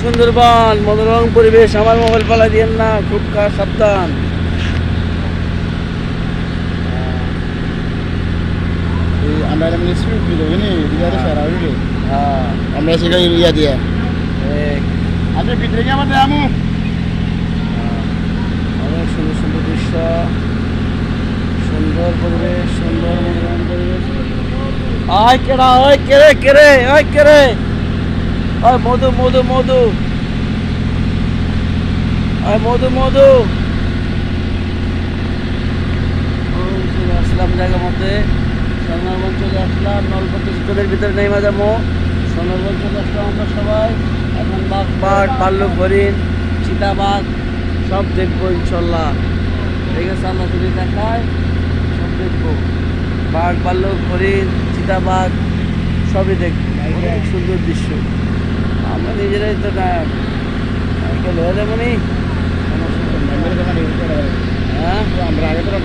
সুন্দরবন মনোরম পরিবেশ। আমার মোবাইল পালা দিয়েন না, খুব সাবধান। আমরা এমনি সুইট দিল এনে দিয়ারে সারা হইবে। হ্যাঁ আমরা সেটা ইয়া দিয়া আচ্ছা ভিতরে কি আমাদের আমু অনেক সুন্দর সুন্দর দৃশ্য, সুন্দর পরিবেশ, সুন্দর মনোরম পরিবেশ। আয় কেরা, ওই কেরে কেরে, ওই কেরে, ওই মধু মধু মধু, ওই মধু মধু। চলে আসলাম জায়গার মধ্যে, সুন্দরবন চলে আসলাম। নলপতি তোদের ভিতরে নেই মাজা মো। সুন্দরবন চলে আসলাম আমরা সবাই। এখন বাঘ বাঘ ভাল্লুক হরিণ চিতাবাঘ সব দেখবো ইনশাল্লাহ। ঠিক আছে, আমরা যদি দেখায় সব দেখবো। বাঘ ভাল্লুক হরিণ চিতাবাঘ সবই দেখবো। অনেক সুন্দর দৃশ্য। আমরা নিজেরাই তো না হয়ে যাবো নি।